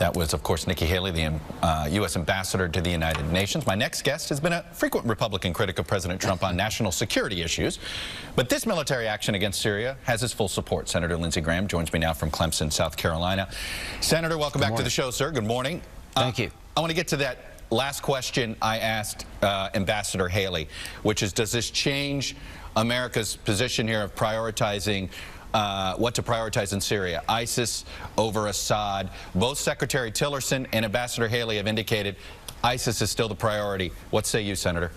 That was, of course, Nikki Haley, the U.S. ambassador to the United Nations. My next guest has been a frequent Republican critic of President Trump on national security issues. But this military action against Syria has his full support. Senator Lindsey Graham joins me now from Clemson, South Carolina. Senator, welcome back to the show, sir. Good morning. Thank you. I want to get to that last question I asked Ambassador Haley, which is, does this change America's position here of prioritizing what to prioritize in Syria, ISIS over Assad? Both Secretary Tillerson and Ambassador Haley have indicated ISIS is still the priority. What say you, Senator?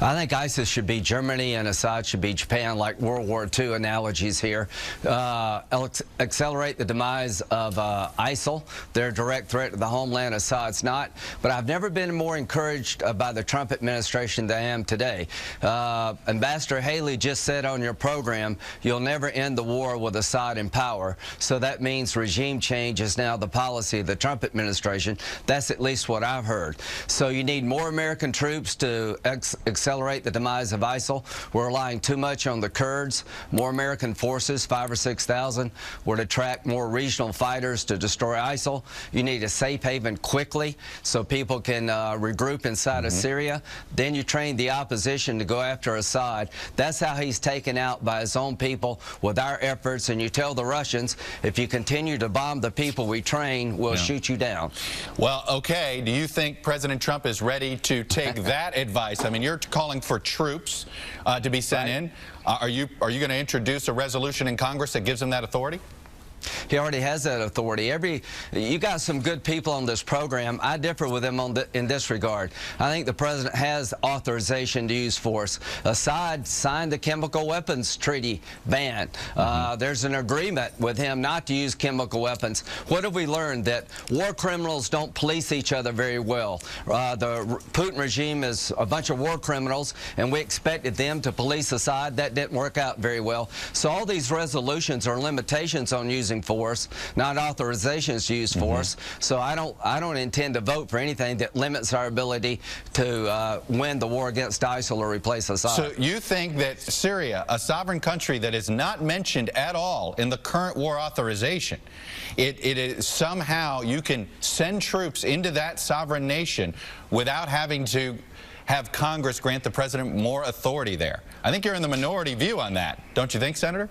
I think ISIS should be Germany and Assad should be Japan, like World War II analogies here. Accelerate the demise of ISIL. They're a direct threat to the homeland. Assad's not. But I've never been more encouraged by the Trump administration than I am today. Ambassador Haley just said on your program, you'll never end the war with Assad in power. So that means regime change is now the policy of the Trump administration. That's at least what I've heard. So you need more American troops to accelerate the demise of ISIL. We're relying too much on the Kurds. More American forces, 5,000 or 6,000, would attract more regional fighters to destroy ISIL. You need a safe haven quickly so people can regroup inside of Syria. Then you train the opposition to go after Assad. That's how he's taken out by his own people with our efforts. And you tell the Russians, if you continue to bomb the people we train, we'll shoot you down. Well, okay. Do you think President Trump is ready to take that advice? I mean, you're calling for troops to be sent in. Are you going to introduce a resolution in Congress that gives him that authority? He already has that authority. You got some good people on this program. I differ with him in this regard. I think the president has authorization to use force. Assad signed the chemical weapons treaty ban. There's an agreement with him not to use chemical weapons. What have we learned? That war criminals don't police each other very well. The Putin regime is a bunch of war criminals, and we expected them to police Assad. That didn't work out very well. So all these resolutions are limitations on using force, not authorizations to use force. So I don't intend to vote for anything that limits our ability to win the war against ISIL or replace Assad. So you think that Syria, a sovereign country that is not mentioned at all in the current war authorization, it is somehow you can send troops into that sovereign nation without having to have Congress grant the president more authority there? I think you're in the minority view on that. Don't you think, Senator?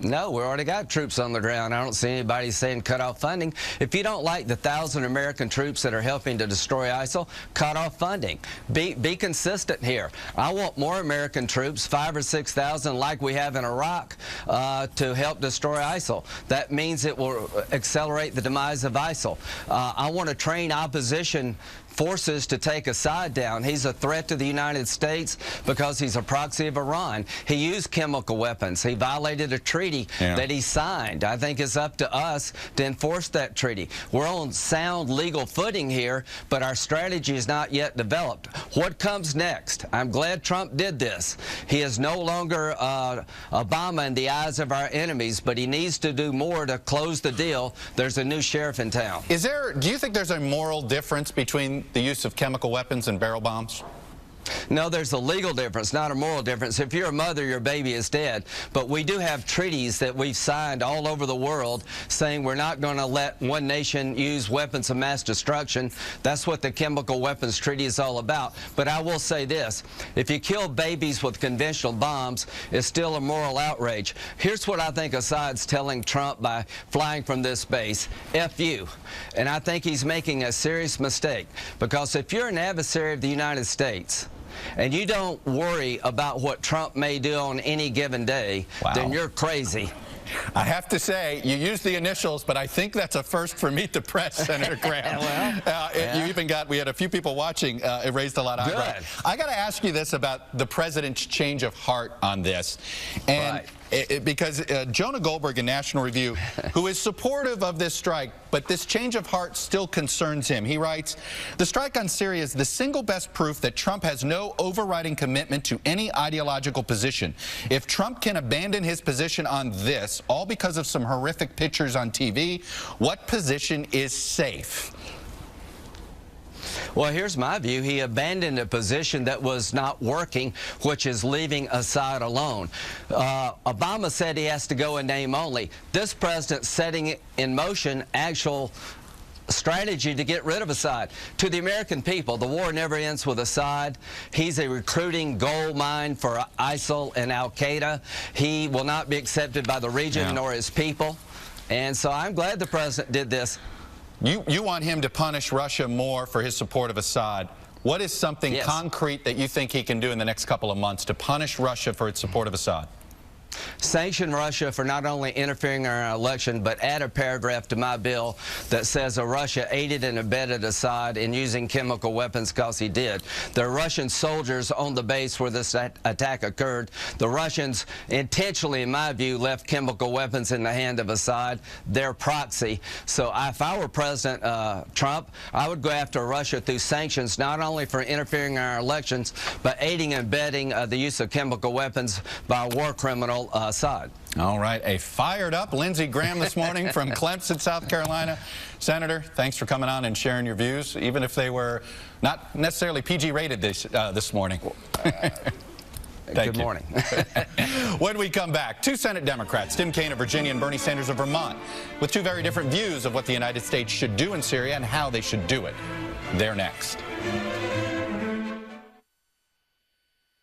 No, we already got troops on the ground. I don't see anybody saying cut off funding. If you don't like the 1,000 American troops that are helping to destroy ISIL, cut off funding. Be consistent here. I want more American troops, 5,000 or 6,000 like we have in Iraq, to help destroy ISIL. That means it will accelerate the demise of ISIL. I want to train opposition forces to take Assad down. He's a threat to the United States because he's a proxy of Iran. He used chemical weapons. He violated a treaty that he signed. I think it's up to us to enforce that treaty. We're on sound legal footing here, but our strategy is not yet developed. What comes next? I'm glad Trump did this. He is no longer Obama in the eyes of our enemies, but he needs to do more to close the deal. There's a new sheriff in town. Do you think there's a moral difference between the use of chemical weapons and barrel bombs? No, there's a legal difference, not a moral difference. If you're a mother, your baby is dead. But we do have treaties that we've signed all over the world saying we're not going to let one nation use weapons of mass destruction. That's what the chemical weapons treaty is all about. But I will say this. If you kill babies with conventional bombs, it's still a moral outrage. Here's what I think Assad's telling Trump by flying from this base. F you. And I think he's making a serious mistake. Because if you're an adversary of the United States, and you don't worry about what Trump may do on any given day, then you're crazy. I have to say, you used the initials, but I think that's a first for Meet the Press, Senator Graham. You even we had a few people watching. It raised a lot of eyebrows. I got to ask you this about the president's change of heart on this. And because Jonah Goldberg in National Review, who is supportive of this strike, but this change of heart still concerns him. He writes, the strike on Syria is the single best proof that Trump has no overriding commitment to any ideological position. If Trump can abandon his position on this, all because of some horrific pictures on TV, what position is safe? Well, here's my view. He abandoned a position that was not working, which is leaving Assad alone. Obama said he has to go in name only. This president's setting in motion actual strategy to get rid of Assad. To the American people, the war never ends with Assad. He's a recruiting gold mine for ISIL and Al-Qaeda. He will not be accepted by the region nor his people. And so I'm glad the president did this. You want him to punish Russia more for his support of Assad. What is something concrete that you think he can do in the next couple of months to punish Russia for its support of Assad? Sanction Russia for not only interfering in our election, but add a paragraph to my bill that says Russia aided and abetted Assad in using chemical weapons, because he did. The Russian soldiers on the base where this attack occurred, the Russians intentionally, in my view, left chemical weapons in the hand of Assad, their proxy. So if I were President Trump, I would go after Russia through sanctions, not only for interfering in our elections, but aiding and abetting the use of chemical weapons by a war criminal, Assad. All right, a fired up Lindsey Graham this morning from Clemson, South Carolina. Senator, thanks for coming on and sharing your views, even if they were not necessarily PG rated this morning. Good morning. When we come back, two Senate Democrats, Tim Kaine of Virginia and Bernie Sanders of Vermont, with two very different views of what the United States should do in Syria and how they should do it. They're next.